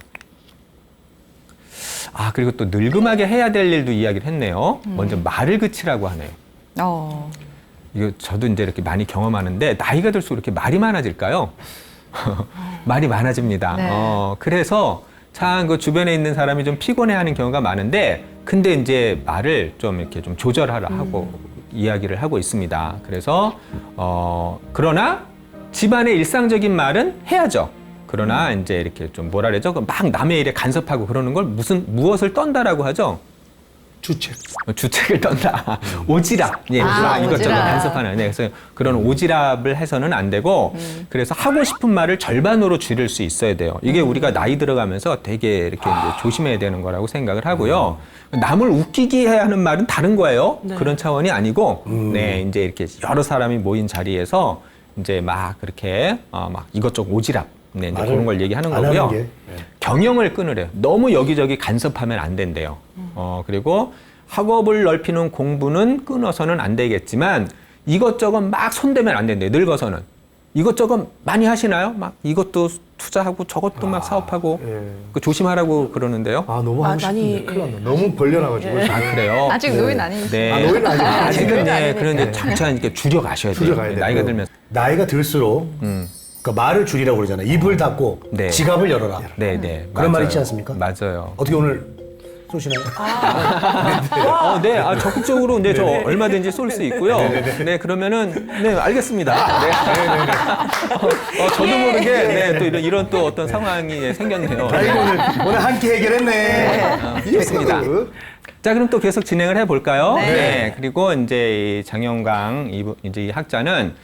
그리고 또 늙음하게 해야 될 일도 이야기를 했네요. 먼저 말을 그치라고 하네요. 이거 저도 이제 이렇게 많이 경험하는데 나이가 들수록 이렇게 말이 많아질까요? 말이 많아집니다. 네. 그래서 참 그 주변에 있는 사람이 좀 피곤해하는 경우가 많은데 근데 이제 말을 좀 이렇게 좀 조절하라 하고 이야기를 하고 있습니다. 그래서 그러나 집안의 일상적인 말은 해야죠. 그러나 이제 이렇게 좀 뭐라 그러죠? 막 남의 일에 간섭하고 그러는 걸 무엇을 떤다라고 하죠? 주책. 주책을 떤다. 오지랖. 예, 이것저것 오지랖. 간섭하는. 네, 그래서 그런 오지랖을 해서는 안 되고, 그래서 하고 싶은 말을 절반으로 줄일 수 있어야 돼요. 이게 우리가 나이 들어가면서 되게 이렇게 이제 조심해야 되는 거라고 생각을 하고요. 남을 웃기게 해야 하는 말은 다른 거예요. 그런 차원이 아니고, 네, 이제 이렇게 여러 사람이 모인 자리에서 이제 막 그렇게 막 이것저것 오지랖. 네, 이제 그런 걸 얘기하는 안 거고요. 하는 게, 네. 경영을 끊으래요. 너무 여기저기 간섭하면 안 된대요. 그리고 학업을 넓히는 공부는 끊어서는 안 되겠지만 이것저것 막 손대면 안 된대요. 늙어서는. 이것저것 많이 하시나요? 막 이것도 투자하고 저것도 막 사업하고 예. 그 조심하라고 그러는데요. 아, 너무 하고 많이, 싶은데 큰일 났네. 너무 벌려놔가지고. 아, 그래요? 아직 노인 아니니까. 네. 아, 노인은 아니에요. 아직은 네, 아니니까. 그런 이제 차차 이렇게 줄여가셔야 돼요. 줄여가야 네, 돼요. 나이가 들면서. 나이가 들수록 그러니까 말을 줄이라고 그러잖아요. 입을 닫고 네. 지갑을 열어라. 네, 네. 그런 말 맞아요. 있지 않습니까? 맞아요. 어떻게 오늘 쏘시나요? 네, 적극적으로 네, 저 얼마든지 쏠 수 있고요. 네, 그러면은 네, 알겠습니다. 네. 저도 모르게 네, 또 이런 또 어떤 상황이 생겼네요. 아이고, 오늘 한 끼 해결했네. 좋습니다. 자, 그럼 또 계속 진행을 해볼까요? 네. 그리고 이제 이 장영광 이제 이 학자는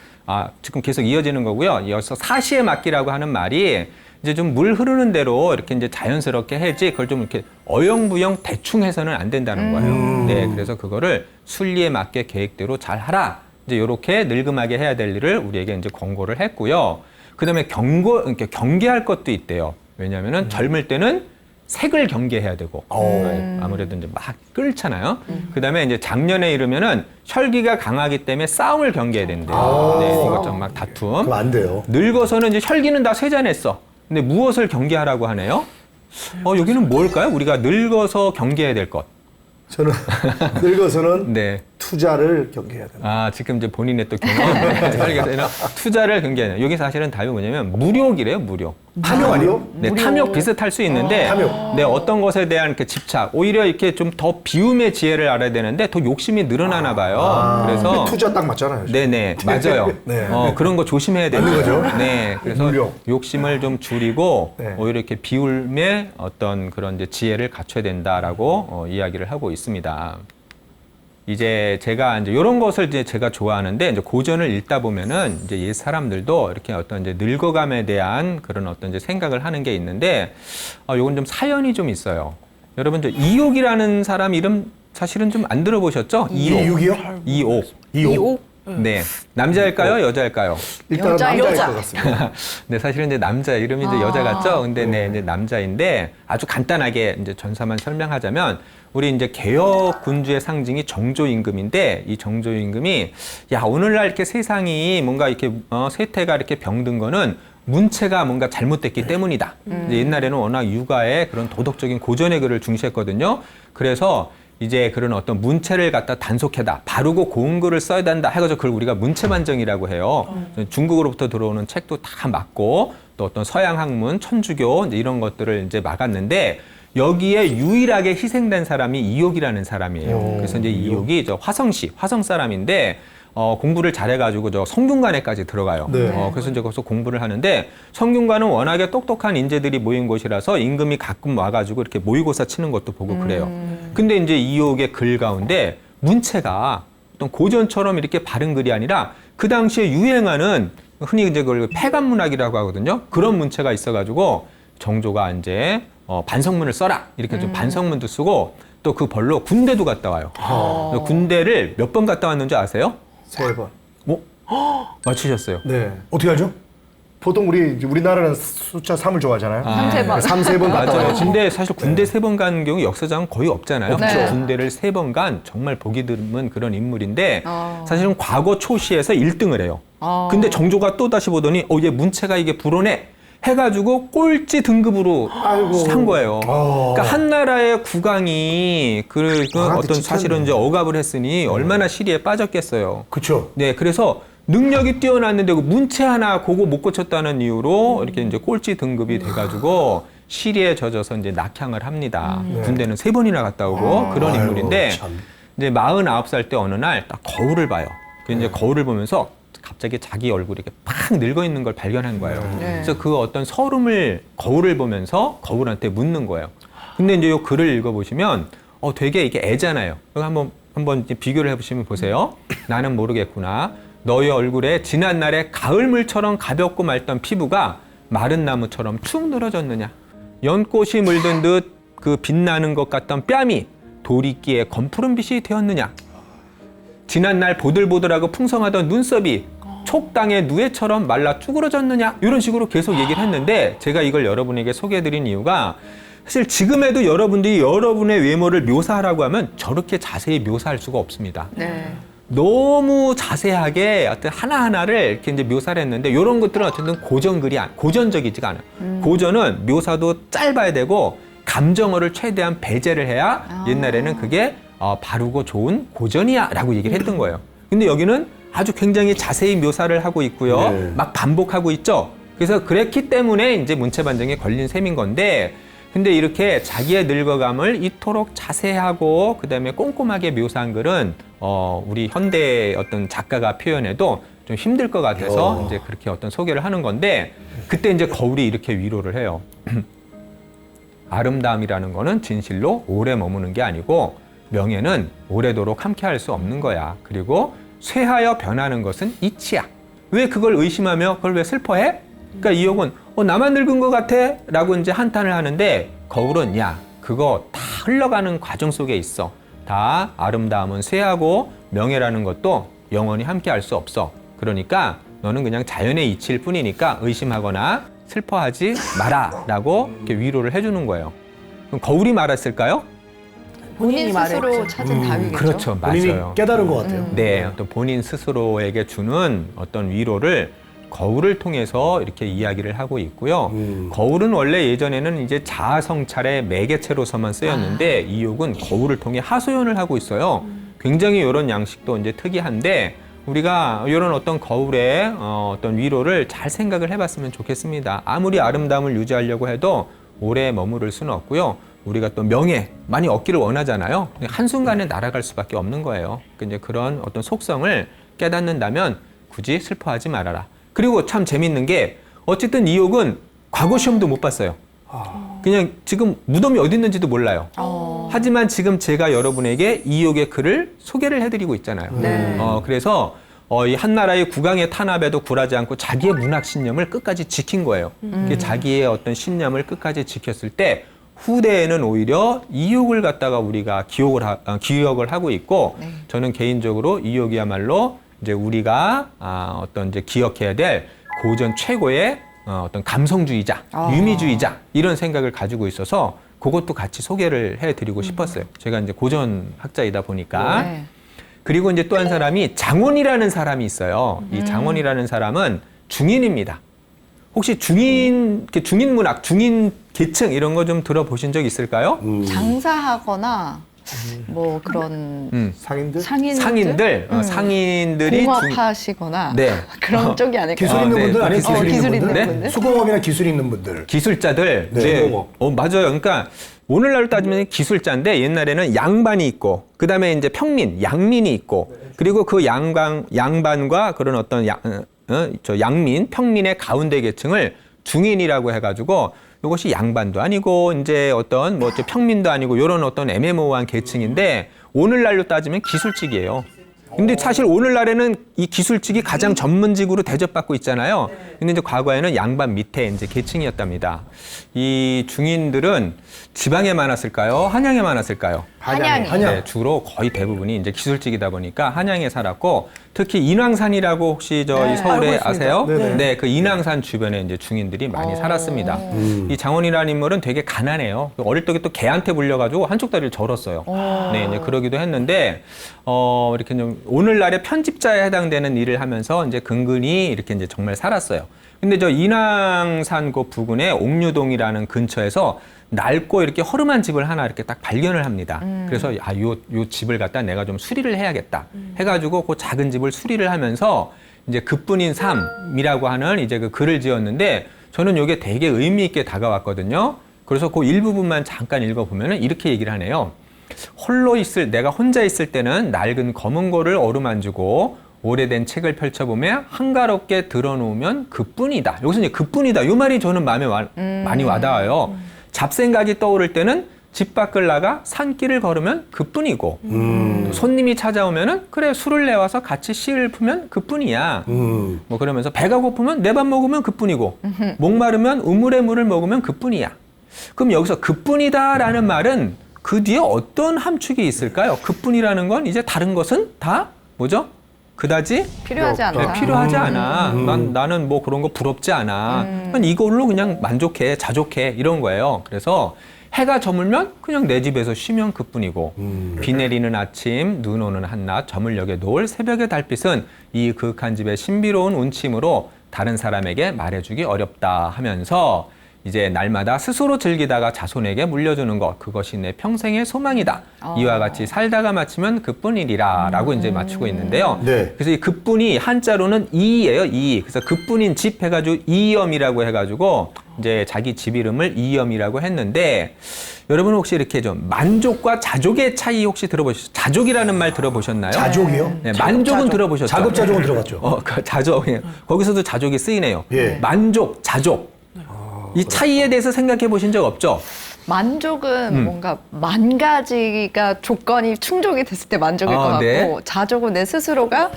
지금 계속 이어지는 거고요. 이어서 사시에 맡기라고 하는 말이 이제 좀 물 흐르는 대로 이렇게 이제 자연스럽게 해야지 그걸 좀 이렇게 어영부영 대충 해서는 안 된다는 거예요. 네, 그래서 그거를 순리에 맞게 계획대로 잘 하라. 이제 이렇게 늙음하게 해야 될 일을 우리에게 이제 권고를 했고요. 그다음에 이렇게 경계할 것도 있대요. 왜냐하면은 젊을 때는 색을 경계해야 되고 아무래도 이제 막 끓잖아요. 그다음에 이제 장년에 이르면은 혈기가 강하기 때문에 싸움을 경계해야 된대요. 네, 이것저것 막 다툼. 그럼 안 돼요. 늙어서는 이제 혈기는 다 쇠잔했어. 근데 무엇을 경계하라고 하네요? 여기는 뭘까요? 우리가 늙어서 경계해야 될 것. 저는 늙어서는 네. 투자를 경계해야 된다. 지금 이제 본인의 또 경험. 혈기에서 투자를 경계하는. 여기 사실은 답이 뭐냐면 무력이래요, 무력. 탐욕 아니요? 네, 탐욕 비슷할 수 있는데, 탐욕. 네, 어떤 것에 대한 이렇게 집착, 오히려 이렇게 좀 더 비움의 지혜를 알아야 되는데 더 욕심이 늘어나나 봐요. 그래서 투자 딱 맞잖아요. 네네 맞아요. 네. 그런 거 조심해야 되는 거죠. 네, 그래서 물력. 욕심을 좀 줄이고 네. 오히려 이렇게 비움의 어떤 그런 이제 지혜를 갖춰야 된다라고 이야기를 하고 있습니다. 이제 제가 이제 이런 것을 이제 제가 좋아하는데 이제 고전을 읽다 보면은 이제 옛 사람들도 이렇게 어떤 이제 늙어감에 대한 그런 어떤 이제 생각을 하는 게 있는데 요건 좀 사연이 좀 있어요. 여러분 저 이옥이라는 사람 이름 사실은 좀 안 들어보셨죠? 이옥이요? 이옥. 이옥. 네. 남자일까요? 여자일까요? 일단은 여자예요. 남자일 여자. 것 같습니다. 네, 사실은 이제 남자 이름이 이제 여자 같죠? 근데 네, 이제 남자인데 아주 간단하게 이제 전사만 설명하자면 우리 이제 개혁 군주의 상징이 정조임금인데 이 정조임금이 야, 오늘날 이렇게 세상이 뭔가 이렇게 세태가 이렇게 병든 거는 문체가 뭔가 잘못됐기 때문이다. 이제 옛날에는 워낙 육아에 그런 도덕적인 고전의 글을 중시했거든요. 그래서 이제 그런 어떤 문체를 갖다 단속해다. 바르고 고운 글을 써야 된다. 해가지고 그걸 우리가 문체반정이라고 해요. 중국으로부터 들어오는 책도 다 막고 또 어떤 서양 학문, 천주교 이제 이런 것들을 이제 막았는데 여기에 유일하게 희생된 사람이 이옥이라는 사람이에요. 그래서 이제 이옥이 저 화성시, 화성 사람인데 공부를 잘해가지고 저 성균관에까지 들어가요. 네. 그래서 이제 거기서 공부를 하는데 성균관은 워낙에 똑똑한 인재들이 모인 곳이라서 임금이 가끔 와가지고 이렇게 모의고사 치는 것도 보고 그래요. 근데 이제 이옥의 글 가운데 문체가 어떤 고전처럼 이렇게 바른 글이 아니라 그 당시에 유행하는 흔히 이제 그걸 폐간문학이라고 하거든요. 그런 문체가 있어가지고 정조가 이제 반성문을 써라 이렇게 좀 반성문도 쓰고 또 그 벌로 군대도 갔다 와요. 군대를 몇 번 갔다 왔는지 아세요? 3번. 맞추셨어요. 네. 어떻게 하죠? 보통 우리나라는 숫자 3을 좋아하잖아요. 3-3번. 3, 3번 갔다 맞아요. 와요. 근데 사실 군대 3번 간 경우 역사상은 거의 없잖아요. 네. 군대를 3번 간 정말 보기 드문 그런 인물인데 사실은 과거 초시에서 1등을 해요. 근데 정조가 또 다시 보더니 얘 문체가 이게 불어네. 해가지고 꼴찌 등급으로 한 거예요. 그러니까 한 나라의 국왕이 그 어떤 사실은 이제 억압을 했으니 얼마나 시리에 빠졌겠어요. 그렇죠. 네, 그래서 능력이 뛰어났는데 그 문체 하나 그거 못 고쳤다는 이유로 이렇게 이제 꼴찌 등급이 돼가지고 시리에 젖어서 이제 낙향을 합니다. 군대는 3번이나 갔다 오고 그런 아이고, 인물인데 참. 이제 49살 때 어느 날 딱 거울을 봐요. 그 이제 거울을 보면서 갑자기 자기 얼굴이 이렇게 팍 늙어 있는 걸 발견한 거예요. 그래서 그 어떤 서름을 거울을 보면서 거울한테 묻는 거예요. 근데 이제 이 글을 읽어보시면 되게 이게 애잖아요. 한번 이제 비교를 해보시면 보세요. 나는 모르겠구나. 너의 얼굴에 지난날의 가을물처럼 가볍고 맑던 피부가 마른 나무처럼 축 늘어졌느냐. 연꽃이 물든 듯 그 빛나는 것 같던 뺨이 돌이끼에 검푸른 빛이 되었느냐. 지난날 보들보들하고 풍성하던 눈썹이 촉당의 누에처럼 말라 쭈그러졌느냐. 이런 식으로 계속 얘기를 했는데 제가 이걸 여러분에게 소개해드린 이유가 사실 지금에도 여러분들이 여러분의 외모를 묘사하라고 하면 저렇게 자세히 묘사할 수가 없습니다. 네. 너무 자세하게 어떤 하나하나를 이렇게 이제 묘사를 했는데 이런 것들은 어쨌든 고전적이지가 않아요. 고전은 묘사도 짧아야 되고 감정어를 최대한 배제를 해야 옛날에는 그게 바르고 좋은 고전이야 라고 얘기를 했던 거예요. 근데 여기는 아주 굉장히 자세히 묘사를 하고 있고요. 네. 막 반복하고 있죠. 그래서 그랬기 때문에 이제 문체반정에 걸린 셈인 건데 근데 이렇게 자기의 늙어감을 이토록 자세하고 그다음에 꼼꼼하게 묘사한 글은 우리 현대 어떤 작가가 표현해도 좀 힘들 것 같아서 이제 그렇게 어떤 소개를 하는 건데 그때 이제 거울이 이렇게 위로를 해요. 아름다움이라는 거는 진실로 오래 머무는 게 아니고 명예는 오래도록 함께할 수 없는 거야. 그리고 쇠하여 변하는 것은 이치야. 왜 그걸 의심하며 그걸 왜 슬퍼해? 그러니까 이욕은 나만 늙은 것 같아? 라고 이제 한탄을 하는데 거울은 야 그거 다 흘러가는 과정 속에 있어. 다 아름다움은 쇠하고 명예라는 것도 영원히 함께할 수 없어. 그러니까 너는 그냥 자연의 이치일 뿐이니까 의심하거나 슬퍼하지 마라 라고 이렇게 위로를 해주는 거예요. 그럼 거울이 말했을까요? 본인 스스로 말했죠. 찾은 답이겠죠. 그렇죠. 본인이 맞아요. 깨달은 것 같아요. 네, 어떤 본인 스스로에게 주는 어떤 위로를 거울을 통해서 이렇게 이야기를 하고 있고요. 거울은 원래 예전에는 이제 자아 성찰의 매개체로서만 쓰였는데 이욕은 거울을 통해 하소연을 하고 있어요. 굉장히 이런 양식도 이제 특이한데 우리가 이런 어떤 거울의 어떤 위로를 잘 생각을 해봤으면 좋겠습니다. 아무리 아름다움을 유지하려고 해도 오래 머무를 수는 없고요. 우리가 또 명예 많이 얻기를 원하잖아요. 한순간에 날아갈 수밖에 없는 거예요. 이제 그런 어떤 속성을 깨닫는다면 굳이 슬퍼하지 말아라. 그리고 참 재밌는 게 어쨌든 이욕은 과거 시험도 못 봤어요. 그냥 지금 무덤이 어디 있는지도 몰라요. 하지만 지금 제가 여러분에게 이욕의 글을 소개를 해드리고 있잖아요. 네. 그래서 이 한나라의 국왕의 탄압에도 굴하지 않고 자기의 문학 신념을 끝까지 지킨 거예요. 자기의 어떤 신념을 끝까지 지켰을 때 후대에는 오히려 이욕을 갖다가 우리가 기억을 하고 있고 네. 저는 개인적으로 이욕이야말로 이제 우리가 어떤 이제 기억해야 될 고전 최고의 어떤 감성주의자, 유미주의자 이런 생각을 가지고 있어서 그것도 같이 소개를 해드리고 싶었어요. 제가 이제 고전 학자이다 보니까. 네. 그리고 이제 또 한 사람이 장원이라는 사람이 있어요. 이 장원이라는 사람은 중인입니다. 혹시 중인 문학, 중인 계층 이런 거 좀 들어보신 적 있을까요? 장사하거나 뭐 그런 상인들? 상인들, 상인들이 공업하시거나 네. 그런 쪽이 아닐까요? 기술 있는 네, 분들 아니에요? 기술 기술 있는 네? 분들. 수공업이나 기술 있는 분들. 기술자들. 네. 맞아요. 그러니까 오늘날로 따지면 기술자인데 옛날에는 양반이 있고 그다음에 이제 평민, 양민이 있고 그리고 그 양반과 그런 어떤 양민, 평민의 가운데 계층을 중인이라고 해가지고 이것이 양반도 아니고 이제 어떤 뭐 평민도 아니고 이런 어떤 애매모호한 계층인데 오늘날로 따지면 기술직이에요. 근데 사실 오늘날에는 이 기술직이 가장 전문직으로 대접받고 있잖아요. 근데 이제 과거에는 양반 밑에 이제 계층이었답니다. 이 중인들은 지방에 많았을까요? 한양에 많았을까요? 한양이. 네, 주로 거의 대부분이 이제 기술직이다 보니까 한양에 살았고 특히 인왕산이라고 혹시 저희 네, 서울에 알고 있습니다. 아세요? 네네. 네, 그 인왕산 주변에 이제 중인들이 많이 살았습니다. 이 장원이라는 인물은 되게 가난해요. 어릴 적에 또 개한테 물려가지고 한쪽 다리를 절었어요. 네, 이제 그러기도 했는데 이렇게 좀 오늘날의 편집자에 해당되는 일을 하면서 이제 근근히 이렇게 이제 정말 살았어요. 근데 저 인왕산 그 부근에 옥류동이라는 근처에서 낡고 이렇게 허름한 집을 하나 이렇게 딱 발견을 합니다. 그래서 요 집을 갖다 내가 좀 수리를 해야겠다. 해가지고 그 작은 집을 수리를 하면서 이제 그뿐인 삶이라고 하는 이제 그 글을 지었는데 저는 이게 되게 의미 있게 다가왔거든요. 그래서 그 일부분만 잠깐 읽어보면은 이렇게 얘기를 하네요. 내가 혼자 있을 때는 낡은 검은 거를 어루만지고 오래된 책을 펼쳐보며 한가롭게 들어놓으면 그뿐이다. 여기서 이제 그뿐이다. 이 말이 저는 마음에 많이 와닿아요. 잡생각이 떠오를 때는 집 밖을 나가 산길을 걸으면 그뿐이고 손님이 찾아오면은 그래 술을 내와서 같이 씨를 풀면 그뿐이야. 뭐 그러면서 배가 고프면 내 밥 먹으면 그뿐이고 목마르면 우물의 물을 먹으면 그뿐이야. 그럼 여기서 그뿐이다라는 말은 그 뒤에 어떤 함축이 있을까요? 그뿐이라는 건 이제 다른 것은 다 뭐죠? 그다지 필요하지 않다. 필요하지 않아. 나는 뭐 그런 거 부럽지 않아. 난 이걸로 그냥 만족해, 자족해 이런 거예요. 그래서 해가 저물면 그냥 내 집에서 쉬면 그뿐이고 비 내리는 아침, 눈 오는 한낮, 저물녘에 노을, 새벽의 달빛은 이 그윽한 집의 신비로운 운침으로 다른 사람에게 말해주기 어렵다 하면서 이제 날마다 스스로 즐기다가 자손에게 물려주는 것, 그것이 내 평생의 소망이다. 이와 같이 살다가 마치면 그뿐이리라 라고 이제 맞추고 있는데요. 네. 그래서 이 그뿐이 한자로는 이예요, 이. 그래서 그뿐인 집 해가지고 이염이라고 해가지고 이제 자기 집 이름을 이염이라고 했는데 여러분 혹시 이렇게 좀 만족과 자족의 차이 혹시 들어보셨어요? 자족이라는 말 들어보셨나요? 자족이요? 네, 만족은 들어보셨죠? 자급자족은 들어갔죠. 그 자족. 거기서도 자족이 쓰이네요. 예. 만족, 자족. 이 차이에 대해서 생각해 보신 적 없죠? 만족은 뭔가 만 가지가 조건이 충족이 됐을 때 만족일 것 같고 네. 자족은 내 스스로가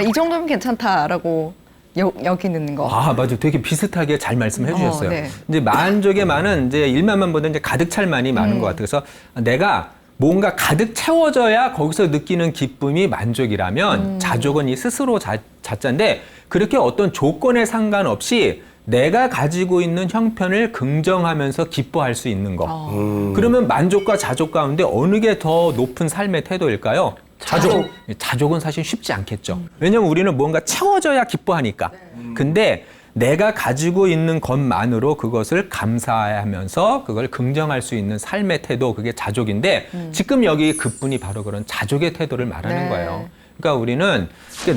이 정도면 괜찮다라고 여기는 거. 아, 맞아. 되게 비슷하게 잘 말씀해 주셨어요. 네. 이제 만족의 만은 이제 일만만 보다 이제 가득 찰 만이 많은 것 같아요. 그래서 내가 뭔가 가득 채워져야 거기서 느끼는 기쁨이 만족이라면 자족은 이 스스로 자자인데 그렇게 어떤 조건에 상관없이 내가 가지고 있는 형편을 긍정하면서 기뻐할 수 있는 거. 그러면 만족과 자족 가운데 어느 게 더 높은 삶의 태도일까요? 자족. 자족은 사실 쉽지 않겠죠. 왜냐하면 우리는 뭔가 채워져야 기뻐하니까. 근데 내가 가지고 있는 것만으로 그것을 감사하면서 그걸 긍정할 수 있는 삶의 태도, 그게 자족인데 지금 여기 그뿐이 바로 그런 자족의 태도를 말하는 네. 거예요. 그러니까 우리는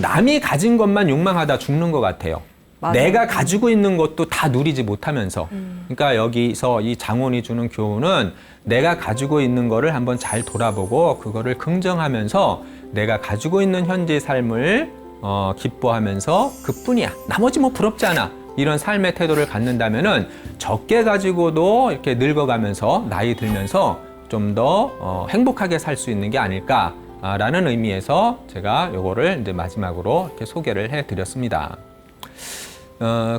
남이 가진 것만 욕망하다 죽는 것 같아요. 맞아요. 내가 가지고 있는 것도 다 누리지 못하면서. 그러니까 여기서 이 장원이 주는 교훈은 내가 가지고 있는 거를 한번 잘 돌아보고 그거를 긍정하면서 내가 가지고 있는 현재의 삶을 기뻐하면서 그뿐이야. 나머지 뭐 부럽지 않아. 이런 삶의 태도를 갖는다면은 적게 가지고도 이렇게 늙어가면서 나이 들면서 좀 더 행복하게 살 수 있는 게 아닐까라는 의미에서 제가 요거를 이제 마지막으로 이렇게 소개를 해드렸습니다.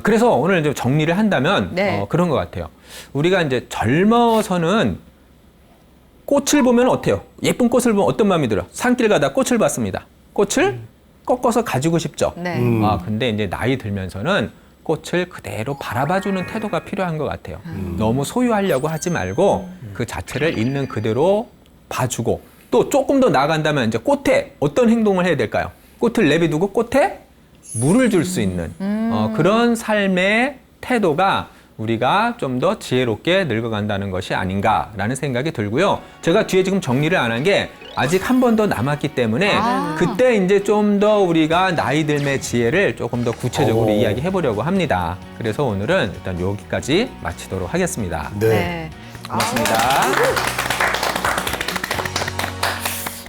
그래서 오늘 이제 정리를 한다면 네. 그런 것 같아요. 우리가 이제 젊어서는 꽃을 보면 어때요? 예쁜 꽃을 보면 어떤 마음이 들어요? 산길 가다 꽃을 봤습니다. 꽃을 꺾어서 가지고 싶죠. 네. 근데 이제 나이 들면서는 꽃을 그대로 바라봐주는 태도가 필요한 것 같아요. 너무 소유하려고 하지 말고 그 자체를 있는 그대로 봐주고 또 조금 더 나아간다면 이제 꽃에 어떤 행동을 해야 될까요? 꽃을 내비두고 꽃에 물을 줄 수 있는 그런 삶의 태도가 우리가 좀 더 지혜롭게 늙어간다는 것이 아닌가라는 생각이 들고요. 제가 뒤에 지금 정리를 안 한 게 아직 한 번 더 남았기 때문에 그때 이제 좀 더 우리가 나이 들매 지혜를 조금 더 구체적으로 이야기해 보려고 합니다. 그래서 오늘은 일단 여기까지 마치도록 하겠습니다. 네. 고맙습니다.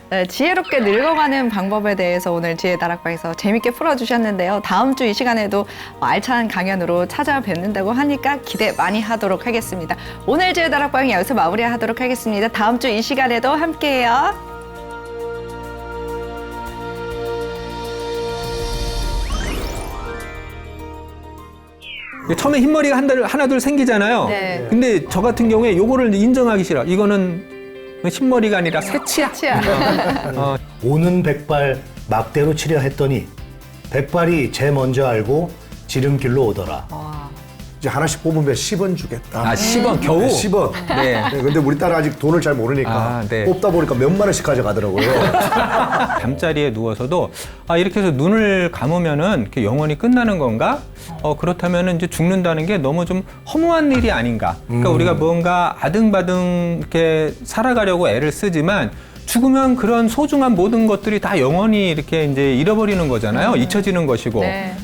네, 지혜롭게 늙어가는 방법에 대해서 오늘 지혜 다락방에서 재밌게 풀어주셨는데요. 다음 주 이 시간에도 알찬 강연으로 찾아뵙는다고 하니까 기대 많이 하도록 하겠습니다. 오늘 지혜 다락방 여기서 마무리하도록 하겠습니다. 다음 주 이 시간에도 함께해요. 처음에 흰머리가 하나 둘 생기잖아요. 네. 근데 저 같은 경우에 요거를 인정하기 싫어. 이거는 흰머리가 아니라 새치야. 치아. 오는 백발 막대로 치려 했더니 백발이 제 먼저 알고 지름길로 오더라. 와. 이제 하나씩 뽑으면 10원 주겠다. 아, 10원 겨우. 네, 10원. 네. 네, 근데 우리 딸은 아직 돈을 잘 모르니까 아, 네. 뽑다 보니까 몇만 원씩 가져가더라고요. 잠자리에 누워서도 이렇게 해서 눈을 감으면은 이렇게 영원히 끝나는 건가? 그렇다면은 이제 죽는다는 게 너무 좀 허무한 일이 아닌가? 그러니까 우리가 뭔가 아등바등 이렇게 살아가려고 애를 쓰지만 죽으면 그런 소중한 모든 것들이 다 영원히 이렇게 이제 잃어버리는 거잖아요. 잊혀지는 것이고. 네.